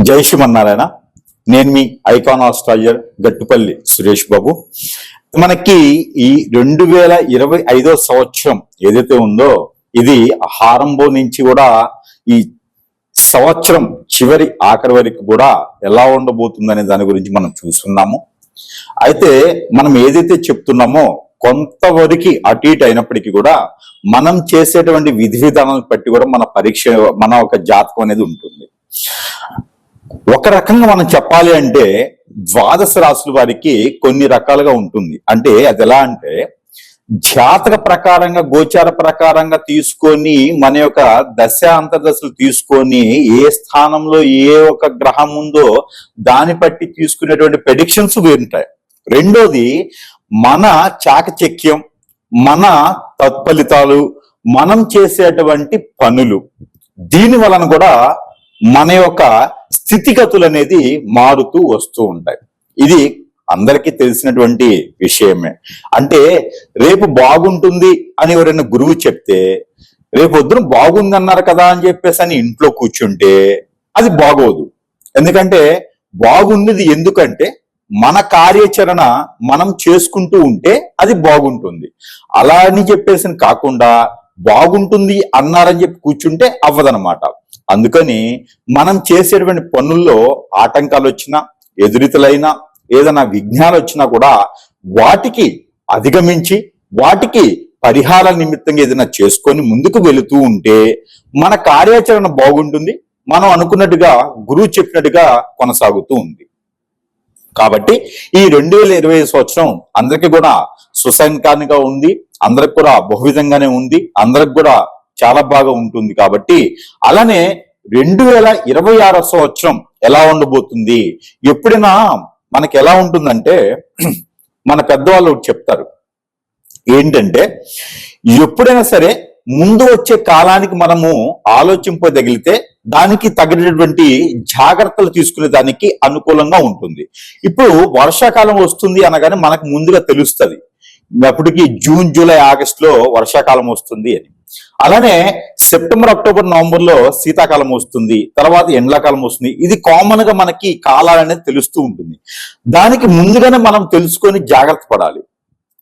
జై శ్రీమన్నారాయణ. నేను మీ icon astrologer Gattupalli Suresh Babu. మనకి ఈ 2025 సంవత్సరం ఏదైతే ఉందో ఇది ఆరంభం నుంచి కూడా ఈ సంవత్సరం చివరి ఆఖరి వరకు కూడా ఎలా ఉండబోతుందనే దాని గురించి మనం చూస్తున్నాము. అయితే మనం ఏదైతే చెప్తున్నామో కొంతవరకు అటు ఇటు అయినప్పటికీ కూడా మనం చేసేటువంటి విధి విధానాలను బట్టి కూడా మన ఒక జాతకం అనేది ఉంటుంది. ఒక రకంగా మనం చెప్పాలి అంటే ద్వాదశ రాశుల వారికి కొన్ని రకాలుగా ఉంటుంది. అంటే అది ఎలా అంటే జాతక ప్రకారంగా గోచార ప్రకారంగా తీసుకొని మన యొక్క దశ అంతర్దశలు తీసుకొని ఏ స్థానంలో ఏ ఒక గ్రహం ఉందో దాన్ని బట్టి తీసుకునేటువంటి ప్రెడిక్షన్స్ ఉంటాయి. రెండోది మన చాకచక్యం, మన తత్ఫలితాలు, మనం చేసేటువంటి పనులు, దీని వలన కూడా మన యొక్క స్థితిగతులు అనేది మారుతూ వస్తూ ఉంటాయి. ఇది అందరికీ తెలిసినటువంటి విషయమే. అంటే రేపు బాగుంటుంది అని ఎవరైనా గురువు చెప్తే రేపు వద్దున బాగుంది అన్నారు కదా అని చెప్పేసి అని ఇంట్లో కూర్చుంటే అది బాగోదు. ఎందుకంటే బాగుంది ఎందుకంటే మన కార్యాచరణ మనం చేసుకుంటూ ఉంటే అది బాగుంటుంది. అలా అని చెప్పేసి కాకుండా బాగుంటుంది అన్నారని చెప్పి కూర్చుంటే అవ్వదనమాట. అందుకని మనం చేసేటువంటి పనుల్లో ఆటంకాలు వచ్చినా, ఎదురితలైనా, ఏదైనా విఘ్నాలు వచ్చినా కూడా వాటికి అధిగమించి వాటికి పరిహార నిమిత్తంగా ఏదైనా చేసుకొని ముందుకు వెళుతూ ఉంటే మన కార్యాచరణ బాగుంటుంది. మనం అనుకున్నట్టుగా గురువు చెప్పినట్టుగా కొనసాగుతూ ఉంది. కాబట్టి ఈ 2025 సంవత్సరం అందరికీ కూడా సుసంకారంగా ఉంది, అందరికి కూడా బహువిధంగానే ఉంది, అందరికి కూడా చాలా బాగా ఉంటుంది. కాబట్టి అలానే 2026 సంవత్సరం ఎలా ఉండబోతుంది, ఎప్పుడైనా మనకి ఎలా ఉంటుందంటే మన పెద్దవాళ్ళు చెప్తారు ఏంటంటే ఎప్పుడైనా సరే ముందు వచ్చే కాలానికి మనము ఆలోచింపదగిలితే దానికి తగినటువంటి జాగ్రత్తలు తీసుకునే దానికి అనుకూలంగా ఉంటుంది. ఇప్పుడు వర్షాకాలం వస్తుంది అనగానే మనకు ముందుగా తెలుస్తుంది అప్పటికి జూన్, జూలై, ఆగస్టులో వర్షాకాలం వస్తుంది అని. అలానే సెప్టెంబర్, అక్టోబర్, నవంబర్లో శీతాకాలం వస్తుంది, తర్వాత ఎండాకాలం వస్తుంది. ఇది కామన్ గా మనకి కాలాలు అనేది తెలుస్తూ ఉంటుంది. దానికి ముందుగానే మనం తెలుసుకొని జాగ్రత్త పడాలి.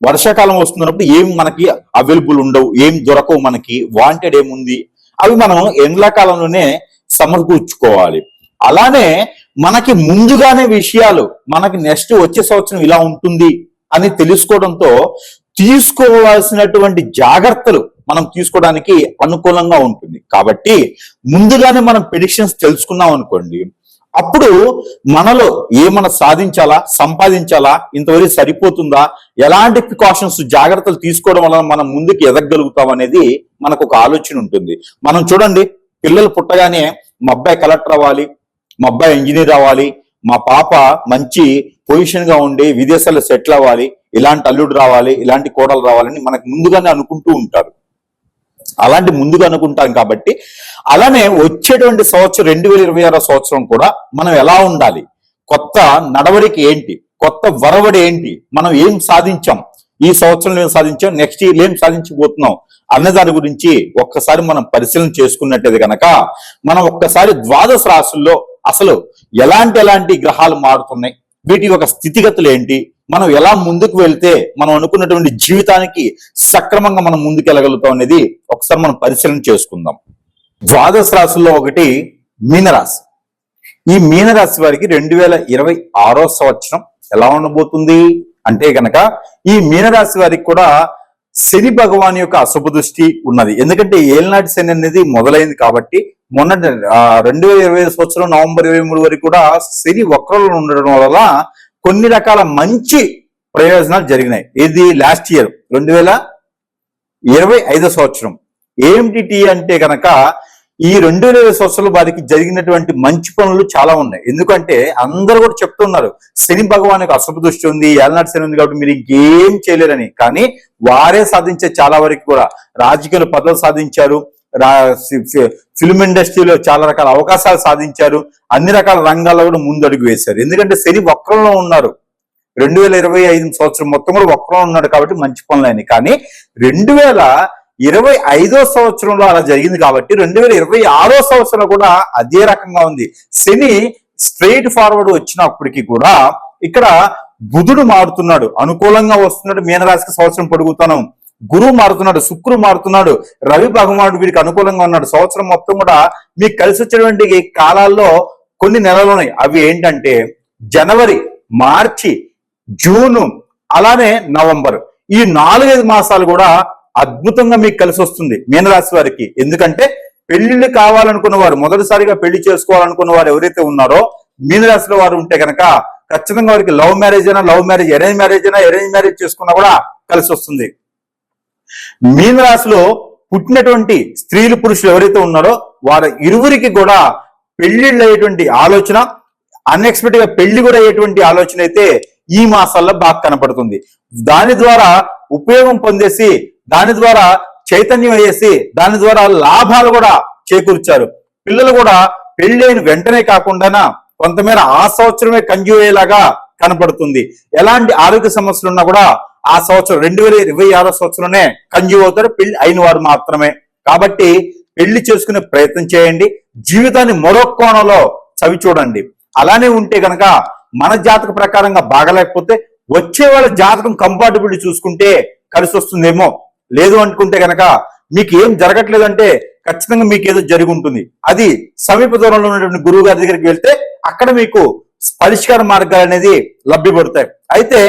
వర్షాకాలం వస్తున్నప్పుడు ఏం మనకి అవైలబుల్ ఉండవు, ఏం దొరకవు, మనకి వాంటెడ్ ఏముంది అవి మనం ఎండాకాలంలోనే సమకూర్చుకోవాలి. అలానే మనకి ముందుగానే విషయాలు మనకి నెక్స్ట్ వచ్చే సంవత్సరం ఇలా ఉంటుంది అని తెలుసుకోవడంతో తీసుకోవాల్సినటువంటి జాగ్రత్తలు మనం తీసుకోవడానికి అనుకూలంగా ఉంటుంది. కాబట్టి ముందుగానే మనం ప్రెడిక్షన్స్ తెలుసుకున్నాం అనుకోండి, అప్పుడు మనలో ఏమన్నా సాధించాలా, సంపాదించాలా, ఇంతవరకు సరిపోతుందా, ఎలాంటి ప్రికాషన్స్ జాగ్రత్తలు తీసుకోవడం వలన మనం ముందుకు ఎదగలుగుతాం అనేది మనకు ఒక ఆలోచన ఉంటుంది. మనం చూడండి, పిల్లలు పుట్టగానే మా అబ్బాయి కలెక్టర్ అవ్వాలి, మా అబ్బాయి ఇంజనీర్ అవ్వాలి, మా పాప మంచి పొజిషన్ గా ఉండి విదేశాల్లో సెటిల్ అవ్వాలి, ఇలాంటి అల్లుడు రావాలి, ఇలాంటి కోడలు రావాలని మనకు ముందుగానే అనుకుంటూ ఉంటారు. అలాంటి ముందుగా అనుకుంటాం. కాబట్టి అలానే వచ్చేటువంటి సంవత్సరం 2026 సంవత్సరం కూడా మనం ఎలా ఉండాలి, కొత్త నడవడికి ఏంటి, కొత్త వరవడి ఏంటి, మనం ఏం సాధించాం, ఈ సంవత్సరంలో ఏం సాధించాం, నెక్స్ట్ ఇయర్ ఏం సాధించబోతున్నాం అనే దాని గురించి ఒక్కసారి మనం పరిశీలన చేసుకున్నట్టయితే కనుక మనం ఒక్కసారి ద్వాదశ రాశుల్లో అసలు ఎలాంటి గ్రహాలు మారుతున్నాయి, వీటి యొక్క స్థితిగతులు ఏంటి, మనం ఎలా ముందుకు వెళ్తే మనం అనుకున్నటువంటి జీవితానికి సక్రమంగా మనం ముందుకు వెళ్ళగలుగుతాం అనేది ఒకసారి మనం పరిశీలన చేసుకుందాం. ద్వాదశ రాశుల్లో ఒకటి మీనరాశి. ఈ మీనరాశి వారికి 2026 సంవత్సరం ఎలా ఉండబోతుంది అంటే కనుక ఈ మీనరాశి వారికి కూడా శని భగవాన్ యొక్క అశుభ దృష్టి ఉన్నది. ఎందుకంటే ఏలినాటి శని అనేది మొదలైంది. కాబట్టి మొన్న 2025 సంవత్సరం నవంబర్ 23 వరకు కూడా శని వక్రంలో ఉండడం వల్ల కొన్ని రకాల మంచి ప్రయోజనాలు జరిగినాయి. ఇది లాస్ట్ ఇయర్ 2025 సంవత్సరం. ఏమిటి అంటే కనుక ఈ 2025 సంవత్సరంలో వారికి జరిగినటువంటి మంచి పనులు చాలా ఉన్నాయి. ఎందుకంటే అందరూ కూడా చెప్తున్నారు శని భగవానికి అశుభ దృష్టి ఉంది, ఏలనాటి శని ఉంది కాబట్టి మీరు ఇంకేం చేయలేరని. కానీ వారే సాధించే చాలా వరకు కూడా రాజకీయ పదవులు సాధించారు, ఫిల్మ్ ఇండస్ట్రీలో చాలా రకాల అవకాశాలు సాధించారు, అన్ని రకాల రంగాల్లో కూడా ముందడుగు వేశారు. ఎందుకంటే శని వక్రంలో ఉన్నారు. 2025 సంవత్సరం మొత్తం కూడా వక్రంలో ఉన్నాడు కాబట్టి మంచి పనులు అయినాయి. కానీ 2025 సంవత్సరంలో అలా జరిగింది కాబట్టి 2026 సంవత్సరం కూడా అదే రకంగా ఉంది. శని స్ట్రైట్ ఫార్వర్డ్ వచ్చినప్పటికీ కూడా ఇక్కడ బుధుడు మారుతున్నాడు, అనుకూలంగా వస్తున్నాడు మీనరాశికి సంవత్సరం పొడుగుతాను. గురువు మారుతున్నాడు, శుక్రుడు మారుతున్నాడు, రవి భగవానుడు వీరికి అనుకూలంగా ఉన్నాడు. సంవత్సరం మొత్తం కూడా మీకు కలిసి వచ్చేటువంటి కాలాల్లో కొన్ని నెలలు ఉన్నాయి. అవి ఏంటంటే జనవరి, మార్చి, జూను, అలానే నవంబర్. ఈ 4-5 మాసాలు కూడా అద్భుతంగా మీకు కలిసి వస్తుంది మీనరాశి వారికి. ఎందుకంటే పెళ్లిళ్ళు కావాలనుకున్న వారు, మొదటిసారిగా పెళ్లి చేసుకోవాలనుకున్న వారు ఎవరైతే ఉన్నారో మీనరాశిలో వారు ఉంటే కనుక ఖచ్చితంగా వారికి లవ్ మ్యారేజ్ అయినా, లవ్ మ్యారేజ్, అరేంజ్ మ్యారేజ్ చేసుకున్నా కూడా కలిసి వస్తుంది. మీనరాశిలో పుట్టినటువంటి స్త్రీలు, పురుషులు ఎవరైతే ఉన్నారో వారి ఇరువురికి కూడా పెళ్లిళ్ళు అయ్యేటువంటి ఆలోచన, అన్ఎక్స్పెక్టెడ్ గా పెళ్లి కూడా అయ్యేటువంటి ఆలోచన అయితే ఈ మాసాల్లో బాగా కనపడుతుంది. దాని ద్వారా ఉపయోగం పొందేసి, దాని ద్వారా చైతన్యం అయ్యేసి, దాని ద్వారా లాభాలు కూడా చేకూర్చారు. పిల్లలు కూడా పెళ్లి అయిన వెంటనే కాకుండా కొంతమేర ఆ సంవత్సరమే కన్జ్యూ అయ్యేలాగా కనపడుతుంది. ఎలాంటి ఆరోగ్య సమస్యలు ఉన్నా కూడా ఆ సంవత్సరం 2026 సంవత్సరంలోనే కన్జ్యూ అవుతారు, పెళ్లి అయిన వారు మాత్రమే. కాబట్టి పెళ్లి చేసుకునే ప్రయత్నం చేయండి, జీవితాన్ని మరో కోణంలో చవి చూడండి. అలానే ఉంటే కనుక మన జాతక ప్రకారంగా బాగలేకపోతే వచ్చే వాళ్ళ జాతకం కంపాటబిలిటీ చూసుకుంటే కలిసి వస్తుందేమో. లేదు అనుకుంటే కనుక మీకు ఏం జరగట్లేదంటే ఖచ్చితంగా మీకు ఏదో జరిగి ఉంటుంది. అది సమీప దూరంలో ఉన్నటువంటి గురువు గారి దగ్గరికి వెళ్తే అక్కడ మీకు పరిష్కార మార్గాలు అనేది లభ్యపడతాయి. అయితే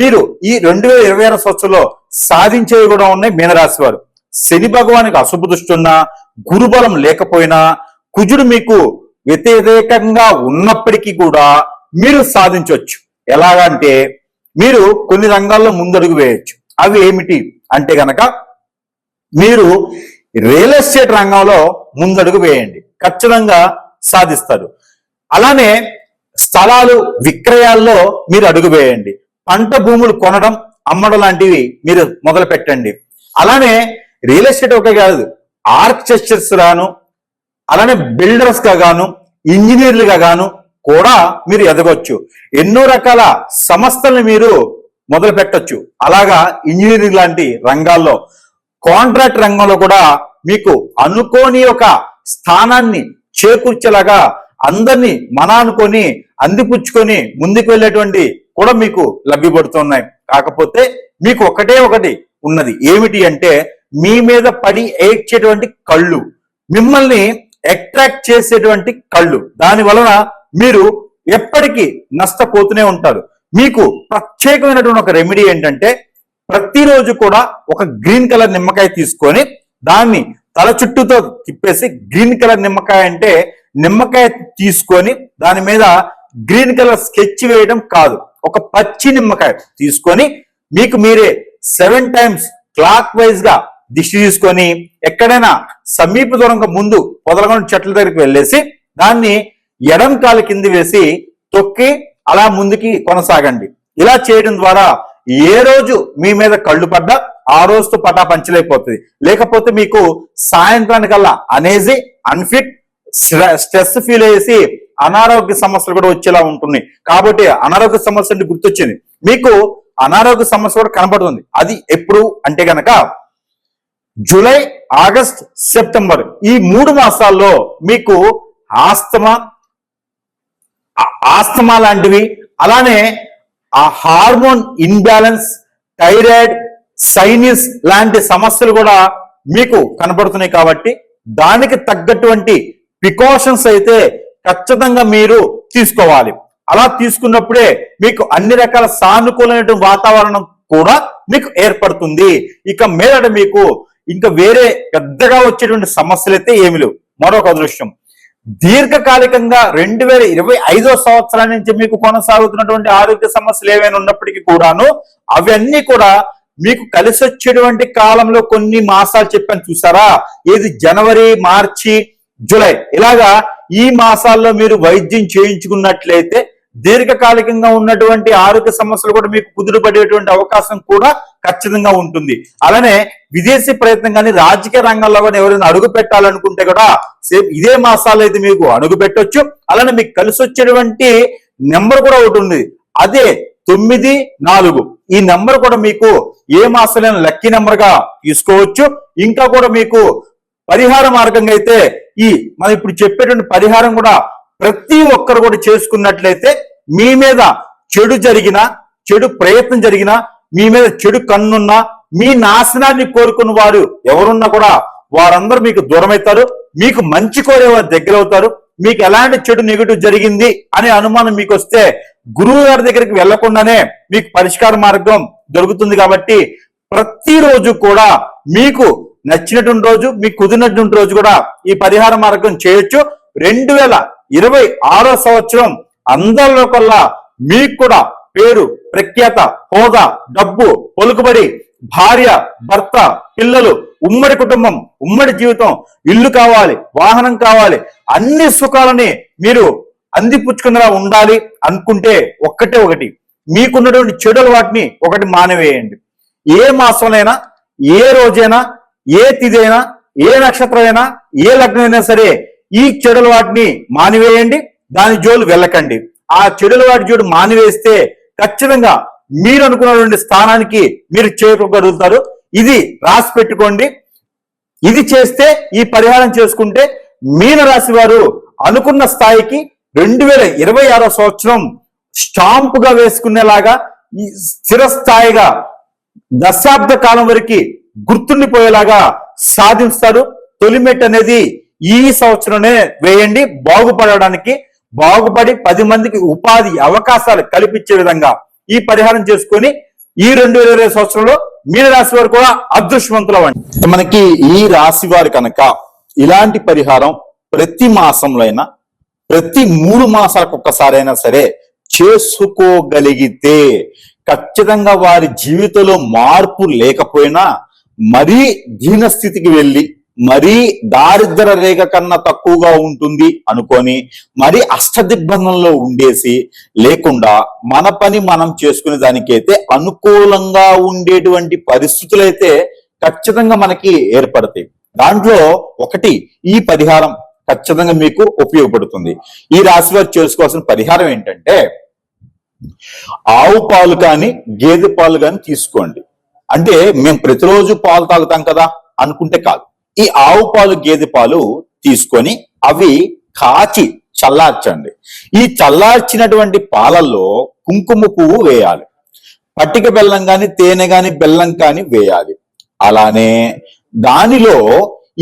మీరు ఈ 2026 సంవత్సరంలో సాధించేవి కూడా ఉన్నాయి మీనరాశి వారు. శని భగవానికి అశుభ దృష్టి ఉన్నా, గురుబలం లేకపోయినా, కుజుడు మీకు వ్యతిరేకంగా ఉన్నప్పటికీ కూడా మీరు సాధించవచ్చు. ఎలాగంటే మీరు కొన్ని రంగాల్లో ముందడుగు వేయచ్చు. అవి ఏమిటి అంటే గనక మీరు రియల్ ఎస్టేట్ రంగంలో ముందడుగు వేయండి, ఖచ్చితంగా సాధిస్తారు. అలానే స్థలాలు విక్రయాల్లో మీరు అడుగు వేయండి. పంట భూములు కొనడం, అమ్మడం లాంటివి మీరు మొదలు పెట్టండి. అలానే రియల్ ఎస్టేట్ ఒక కాదు, ఆర్కిటెక్చర్స్ గాను, అలానే బిల్డర్స్ గా గాను, ఇంజనీర్లుగా గాను కూడా మీరు ఎదగొచ్చు. ఎన్నో రకాల సంస్థల్ని మీరు మొదలు పెట్టొచ్చు. అలాగా ఇంజనీరింగ్ లాంటి రంగాల్లో, కాంట్రాక్ట్ రంగంలో కూడా మీకు అనుకోని ఒక స్థానాన్ని చేకూర్చేలాగా అందరినీ అనుకొని అందిపుచ్చుకొని ముందుకు వెళ్ళేటువంటి కూడా మీకు లభ్యపడుతున్నాయి. కాకపోతే మీకు ఒకటి ఉన్నది, ఏమిటి అంటే మీ మీద పడి ఏడ్చేటువంటి కళ్ళు, మిమ్మల్ని అట్రాక్ట్ చేసేటువంటి కళ్ళు. దాని వలన మీరు ఎప్పటికీ నష్టపోతూనే ఉంటారు. మీకు ప్రత్యేకమైనటువంటి ఒక రెమెడీ ఏంటంటే ప్రతిరోజు కూడా ఒక గ్రీన్ కలర్ నిమ్మకాయ తీసుకొని దాన్ని తల చుట్టూతో తిప్పేసి, గ్రీన్ కలర్ నిమ్మకాయ అంటే నిమ్మకాయ తీసుకొని దాని మీద గ్రీన్ కలర్ స్కెచ్ వేయడం కాదు, ఒక పచ్చి నిమ్మకాయ తీసుకొని మీకు మీరే 7 టైమ్స్ క్లాక్ వైజ్ గా దిష్టి తీసుకొని ఎక్కడైనా సమీప దూరంగా ముందు పొదలగొండ చెట్ల దగ్గరికి వెళ్ళేసి దాన్ని ఎడం కాలు కింద వేసి తొక్కి అలా ముందుకి కొనసాగండి. ఇలా చేయడం ద్వారా ఏ రోజు మీ మీద కళ్ళు పడ్డా ఆ రోజుతో పటాపంచలైపోతుంది. లేకపోతే మీకు సాయంత్రానికల్లా అనేజీ, అన్ఫిట్, స్ట్రెస్ ఫీల్ అయ్యేసి అనారోగ్య సమస్యలు కూడా వచ్చేలా ఉంటుంది. కాబట్టి అనారోగ్య సమస్య అంటే గుర్తొచ్చింది, మీకు అనారోగ్య సమస్య కూడా కనబడుతుంది. అది ఎప్పుడు అంటే గనక జూలై, ఆగస్ట్, సెప్టెంబర్ ఈ 3 మాసాల్లో మీకు ఆస్తమా లాంటివి, అలానే ఆ హార్మోన్ ఇన్బ్యాలెన్స్, థైరాయిడ్, సైనిస్ లాంటి సమస్యలు కూడా మీకు కనబడుతున్నాయి. కాబట్టి దానికి తగ్గటువంటి ప్రికాషన్స్ అయితే ఖచ్చితంగా మీరు తీసుకోవాలి. అలా తీసుకున్నప్పుడే మీకు అన్ని రకాల సానుకూలమైన వాతావరణం కూడా మీకు ఏర్పడుతుంది. ఇక మీదట మీకు ఇంకా వేరే పెద్దగా వచ్చేటువంటి సమస్యలు అయితే ఏమి లేవు. మరొక అదృష్టం, దీర్ఘకాలికంగా 2025 సంవత్సరం నుంచి మీకు కొనసాగుతున్నటువంటి ఆరోగ్య సమస్యలు ఏవైనా ఉన్నప్పటికీ కూడాను అవన్నీ కూడా మీకు కలిసి వచ్చేటువంటి కాలంలో కొన్ని మాసాలు చెప్పాను చూసారా, ఏది జనవరి, మార్చి, జూలై, ఇలాగా ఈ మాసాల్లో మీరు వైద్యం చేయించుకున్నట్లయితే దీర్ఘకాలికంగా ఉన్నటువంటి ఆరోగ్య సమస్యలు కూడా మీకు కుదురుపడేటువంటి అవకాశం కూడా ఖచ్చితంగా ఉంటుంది. అలానే విదేశీ ప్రయత్నం కానీ రాజకీయ రంగంలో కానీ ఎవరైనా అడుగు పెట్టాలనుకుంటే కూడా సేమ్ ఇదే మాసాల్లో అయితే మీకు అడుగు పెట్టొచ్చు. అలానే మీకు కలిసి వచ్చేటువంటి నెంబర్ కూడా ఒకటి ఉంది, అదే 94. ఈ నెంబర్ కూడా మీకు ఏ మాసంలో లక్కీ నెంబర్ గా తీసుకోవచ్చు. ఇంకా కూడా మీకు పరిహార మార్గంగా అయితే మనం ఇప్పుడు చెప్పేటువంటి పరిహారం కూడా ప్రతి ఒక్కరు కూడా చేసుకున్నట్లయితే మీ మీద చెడు జరిగినా, చెడు ప్రయత్నం జరిగినా, మీ మీద చెడు కన్నున్నా, మీ నాశనాన్ని కోరుకున్న వారు ఎవరున్నా కూడా వారందరూ మీకు దూరమవుతారు. మీకు మంచి కోరేవారు దగ్గర అవుతారు. మీకు ఎలాంటి చెడు నెగటివ్ జరిగింది అనే అనుమానం మీకు వస్తే గురువు గారి దగ్గరికి వెళ్లకుండానే మీకు పరిష్కార మార్గం దొరుకుతుంది. కాబట్టి ప్రతిరోజు కూడా మీకు నచ్చినటువంటి రోజు, మీకు కుదిరినటువంటి రోజు కూడా ఈ పరిహార మార్గం చేయొచ్చు. 2026 సంవత్సరం అందరిలో కల్లా మీకు కూడా పేరు, ప్రఖ్యాత, హోదా, డబ్బు, పలుకుబడి, భార్య, భర్త, పిల్లలు, ఉమ్మడి కుటుంబం, ఉమ్మడి జీవితం, ఇల్లు కావాలి, వాహనం కావాలి, అన్ని సుఖాలని మీరు అందిపుచ్చుకునేలా ఉండాలి అనుకుంటే ఒక్కటే ఒకటి, మీకున్నటువంటి చెడుల వాటిని ఒకటి మానవేయండి. ఏ మాసంలోనైనా, ఏ రోజైనా, ఏ తిథైనా, ఏ నక్షత్రమైనా, ఏ లగ్నమైనా సరే ఈ చెడుల వాటిని మానివేయండి. దాని జోలు వెళ్ళకండి. ఆ చెడుల వాటి జోడు మానివేస్తే ఖచ్చితంగా మీరు అనుకున్నటువంటి స్థానానికి మీరు చేరుకోగలుగుతారు. ఇది రాసి పెట్టుకోండి. ఇది చేస్తే, ఈ పరిహారం చేసుకుంటే మీన రాశి వారు అనుకున్న స్థాయికి 2026 సంవత్సరం స్టాంపుగా వేసుకునేలాగా స్థిరస్థాయిగా దశాబ్ద కాలం వరకు గుర్తుండిపోయేలాగా సాధిస్తారు. తొలిమెట్ అనేది ఈ సంవత్సరమే వేయండి. బాగుపడడానికి, బాగుపడి 10 మందికి ఉపాధి అవకాశాలు కల్పించే విధంగా ఈ పరిహారం చేసుకొని ఈ 2020 సంవత్సరంలో మీన రాశి వారు కూడా అదృష్టవంతులు అవ్వండి. మనకి ఈ రాశి వారు కనుక ఇలాంటి పరిహారం ప్రతి మాసంలో అయినా, ప్రతి 3 మాసాలకు ఒక్కసారైనా సరే చేసుకోగలిగితే ఖచ్చితంగా వారి జీవితంలో మార్పు లేకపోయినా మరీ దీనస్థితికి వెళ్ళి, మరీ దారిద్ర రేఖ కన్నా తక్కువగా ఉంటుంది అనుకొని మరీ అష్టదిగ్బంధంలో ఉండేసి లేకుండా మన పని మనం చేసుకునే దానికైతే అనుకూలంగా ఉండేటువంటి పరిస్థితులైతే ఖచ్చితంగా మనకి ఏర్పడతాయి. దాంట్లో ఒకటి ఈ పరిహారం ఖచ్చితంగా మీకు ఉపయోగపడుతుంది. ఈ రాశి వారు చేసుకోవాల్సిన పరిహారం ఏంటంటే, ఆవు పాలు కానీ, గేదె పాలు కానీ తీసుకోండి. అంటే మేము ప్రతిరోజు పాలు తాగుతాం కదా అనుకుంటే కాదు. ఈ ఆవు పాలు, గేదె పాలు తీసుకొని అవి కాచి చల్లార్చండి. ఈ చల్లార్చినటువంటి పాలల్లో కుంకుమ పువ్వు వేయాలి. పట్టిక బెల్లం కానీ, తేనె కానీ, బెల్లం కానీ వేయాలి. అలానే దానిలో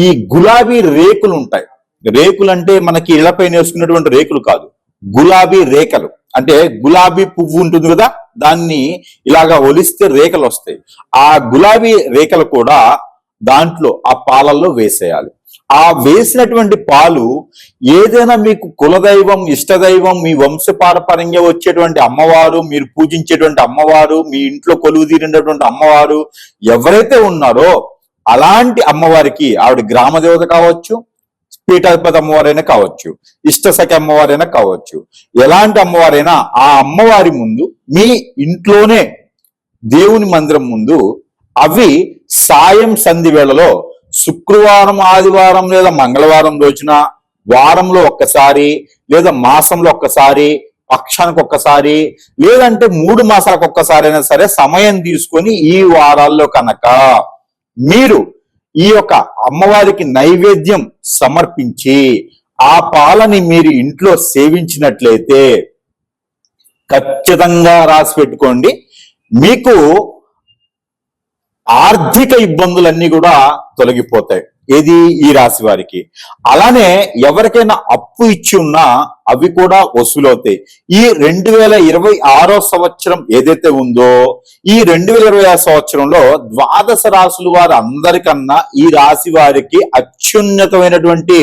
ఈ గులాబీ రేకులు ఉంటాయి. రేకులు అంటే మనకి ఇళ్లపైన వేసుకున్నటువంటి రేకులు కాదు, గులాబీ రేఖలు. అంటే గులాబీ పువ్వు ఉంటుంది కదా, దాన్ని ఇలాగా ఒలిస్తే రేఖలు వస్తాయి. ఆ గులాబీ రేఖలు కూడా దాంట్లో ఆ పాలల్లో వేసేయాలి. ఆ వేసినటువంటి పాలు ఏదైనా మీకు కులదైవం, ఇష్టదైవం, మీ వంశపారపర్యంగా వచ్చేటువంటి అమ్మవారు, మీరు పూజించేటువంటి అమ్మవారు, మీ ఇంట్లో కొలువు తీరినటువంటి అమ్మవారు ఎవరైతే ఉన్నారో అలాంటి అమ్మవారికి, ఆవిడ గ్రామ దేవత కావచ్చు, పీఠాధిపతి అమ్మవారైనా కావచ్చు, ఇష్టసఖి అమ్మవారైనా కావచ్చు, ఎలాంటి అమ్మవారైనా ఆ అమ్మవారి ముందు మీ ఇంట్లోనే దేవుని మందిరం ముందు అవి సాయం సంధి వేళలో శుక్రవారం, ఆదివారం లేదా మంగళవారం రోజున, వారంలో ఒక్కసారి లేదా మాసంలో ఒక్కసారి, పక్షానికి ఒక్కసారి, లేదంటే 3 మాసాలకు ఒక్కసారి అయినా సరే సమయం తీసుకొని ఈ వారాల్లో కనుక మీరు ఈ యొక్క అమ్మవారికి నైవేద్యం సమర్పించి ఆ పాలని మీరు ఇంట్లో సేవించినట్లయితే ఖచ్చితంగా రాసి పెట్టుకోండి, మీకు ఆర్థిక ఇబ్బందులన్నీ కూడా తొలగిపోతాయి. ఏది ఈ రాశి వారికి. అలానే ఎవరికైనా అప్పు ఇచ్చి ఉన్నా అవి కూడా వసూలవుతాయి. ఈ 2026 సంవత్సరం ఏదైతే ఉందో, ఈ 2026 సంవత్సరంలో ద్వాదశ రాశుల వారు అందరికన్నా ఈ రాశి వారికి అత్యున్నతమైనటువంటి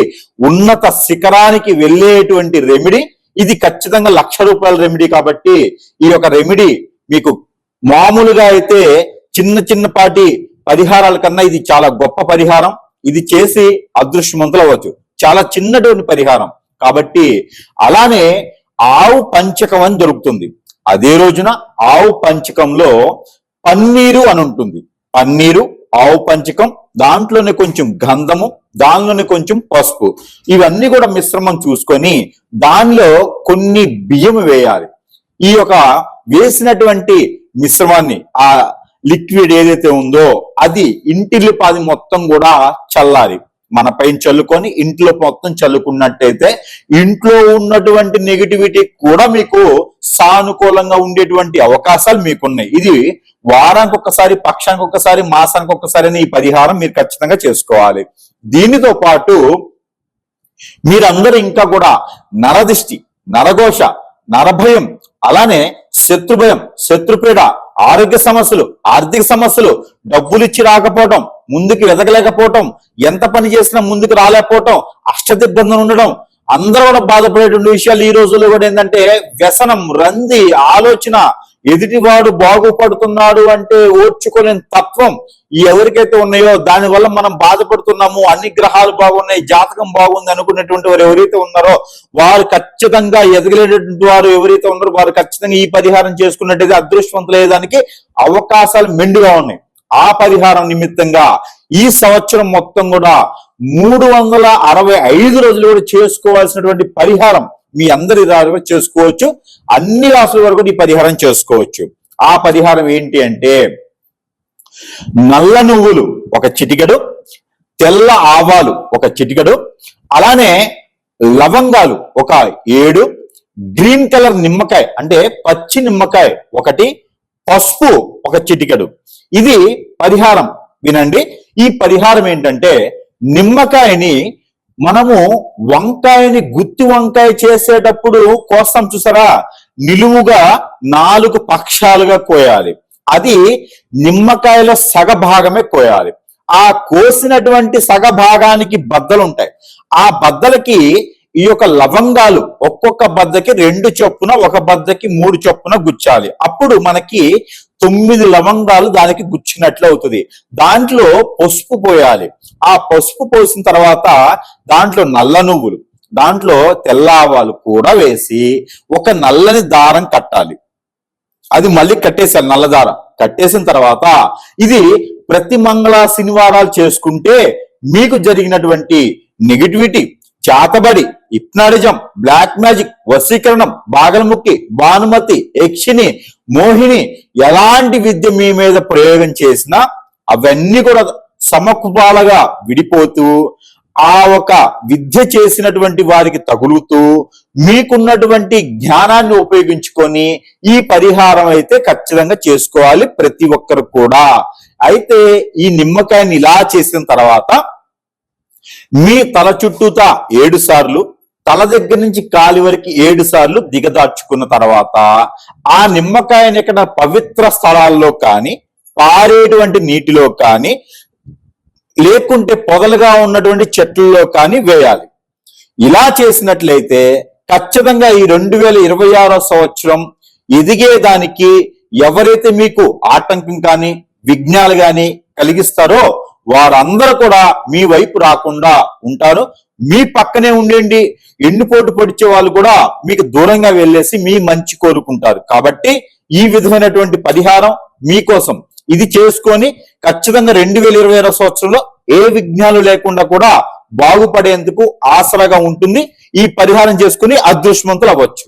ఉన్నత శిఖరానికి వెళ్ళేటువంటి రెమెడీ ఇది. ఖచ్చితంగా ₹1,00,000 రెమెడీ. కాబట్టి ఈ యొక్క రెమెడీ మీకు మామూలుగా అయితే చిన్నపాటి పరిహారాల కన్నా ఇది చాలా గొప్ప పరిహారం. ఇది చేసి అదృష్టవంతులు అవ్వచ్చు. చాలా చిన్నటువంటి పరిహారం కాబట్టి. అలానే ఆవు పంచకం అని దొరుకుతుంది. అదే రోజున ఆవు పంచకంలో పన్నీరు అని ఉంటుంది. పన్నీరు, ఆవు పంచకం, దాంట్లోనే కొంచెం గంధము, దానిలోనే కొంచెం పసుపు, ఇవన్నీ కూడా మిశ్రమం చూసుకొని దానిలో కొన్ని బియ్యం వేయాలి. ఈ యొక్క వేసినటువంటి మిశ్రమాన్ని, ఆ లిక్విడ్ ఏదైతే ఉందో అది ఇంటిల్లిపాది మొత్తం కూడా చల్లాలి. పైన చల్లుకొని ఇంట్లో మొత్తం చల్లుకున్నట్టయితే ఇంట్లో ఉన్నటువంటి నెగిటివిటీ కూడా మీకు సానుకూలంగా ఉండేటువంటి అవకాశాలు మీకున్నాయి. ఇది వారానికి ఒక్కసారి, పక్షానికి ఒక్కసారి, మాసానికి ఒక్కసారి ఈ పరిహారం మీరు ఖచ్చితంగా చేసుకోవాలి. దీనితో పాటు మీరందరూ ఇంకా కూడా నరదిష్టి, నరఘోష, నరభయం, అలానే శత్రుభయం, శత్రుపీడ, ఆరోగ్య సమస్యలు, ఆర్థిక సమస్యలు, డబ్బులు ఇచ్చి రాకపోవటం, ముందుకు ఎదగలేకపోవటం, ఎంత పని చేసినా ముందుకు రాలేకపోవటం, అష్టదిగ్బంధం ఉండడం, అందరూ కూడా బాధపడేటువంటి విషయాలు ఈ రోజుల్లో కూడా ఏంటంటే వ్యసనం, రంది, ఆలోచన, ఎదుటివాడు బాగుపడుతున్నాడు అంటే ఓర్చుకోలేని తత్వం ఎవరికైతే ఉన్నాయో దానివల్ల మనం బాధపడుతున్నాము. అన్ని గ్రహాలు బాగున్నాయి, జాతకం బాగుంది అనుకునేటువంటి వారు ఎవరైతే ఉన్నారో వారు ఖచ్చితంగా ఎదగలేటువంటి వారు ఎవరైతే ఉన్నారో వారు ఖచ్చితంగా ఈ పరిహారం చేసుకున్నట్టయితే అదృష్టవంతులయ్యేదానికి అవకాశాలు మెండుగా ఉన్నాయి. ఆ పరిహారం నిమిత్తంగా ఈ సంవత్సరం మొత్తం కూడా 365 రోజులు కూడా చేసుకోవాల్సినటువంటి పరిహారం మీ అందరి ద్వారా చేసుకోవచ్చు. అన్ని రాసుల వరకు ఈ పరిహారం చేసుకోవచ్చు. ఆ పరిహారం ఏంటి అంటే నల్ల నువ్వులు ఒక చిటికెడు, తెల్ల ఆవాలు ఒక చిటికెడు, అలానే లవంగాలు ఒక 7, గ్రీన్ కలర్ నిమ్మకాయ అంటే పచ్చి నిమ్మకాయ ఒకటి, పసుపు ఒక చిటికెడు. ఇది పరిహారం. వినండి, ఈ పరిహారం ఏంటంటే నిమ్మకాయని మనము వంకాయని గుత్తి వంకాయ చేసేటప్పుడు కోస్తాం చూసారా, నిలువుగా 4 పక్షాలుగా కోయాలి. అది నిమ్మకాయలో సగ భాగమే కోయాలి. ఆ కోసినటువంటి సగ భాగానికి బద్దలు ఉంటాయి. ఆ బద్దలకి ఈ యొక్క లవంగాలు ఒక్కొక్క బద్దకి 2 చొప్పున, ఒక బద్దకి 3 చొప్పున గుచ్చాలి. అప్పుడు మనకి 9 లవంగాలు దానికి గుచ్చినట్లు అవుతుంది. దాంట్లో పసుపు పోయాలి. ఆ పసుపు పోసిన తర్వాత దాంట్లో నల్ల నువ్వులు, దాంట్లో తెల్ల ఆవాలు కూడా వేసి ఒక నల్లని దారం కట్టాలి. అది మళ్ళీ కట్టేసాలి, నల్ల దారం కట్టేసిన తర్వాత ఇది ప్రతి మంగళ శనివారాలు చేసుకుంటే మీకు జరిగినటువంటి నెగిటివిటీ, చాతబడి, హిప్నాటిజం, బ్లాక్ మ్యాజిక్, వశీకరణం, బాగలముక్కి, భానుమతి, యక్షిని, మోహిని ఎలాంటి విద్య మీ మీద ప్రయోగం చేసినా అవన్నీ కూడా సమకుపాలగా విడిపోతూ ఆ ఒక విద్య చేసినటువంటి వారికి తగులుతూ మీకున్నటువంటి జ్ఞానాన్ని ఉపయోగించుకొని ఈ పరిహారం అయితే ఖచ్చితంగా చేసుకోవాలి ప్రతి ఒక్కరు కూడా. అయితే ఈ నిమ్మకాయని ఇలా చేసిన తర్వాత మీ తల చుట్టూతా 7 సార్లు, తల దగ్గర నుంచి కాలి వరకు 7 సార్లు దిగదార్చుకున్న తర్వాత ఆ నిమ్మకాయని ఇక్కడ పవిత్ర స్థలాల్లో కానీ, పారేటువంటి నీటిలో కానీ, లేకుంటే పొదలుగా ఉన్నటువంటి చెట్లలో కానీ వేయాలి. ఇలా చేసినట్లయితే ఖచ్చితంగా ఈ 2026 సంవత్సరం ఎదిగేదానికి ఎవరైతే మీకు ఆటంకం కానీ, విఘ్నాలు కానీ కలిగిస్తారో వారందరూ కూడా మీ వైపు రాకుండా ఉంటారు. మీ పక్కనే ఉండండి. ఎన్నుపోటు పొడిచే వాళ్ళు కూడా మీకు దూరంగా వెళ్ళేసి మీ మంచి కోరుకుంటారు. కాబట్టి ఈ విధమైనటువంటి పరిహారం మీకోసం ఇది చేసుకొని ఖచ్చితంగా 2026 సంవత్సరంలో ఏ విఘ్నాలు లేకుండా కూడా బాగుపడేందుకు ఆసరాగా ఉంటుంది. ఈ పరిహారం చేసుకుని అదృష్టవంతులు అవ్వచ్చు.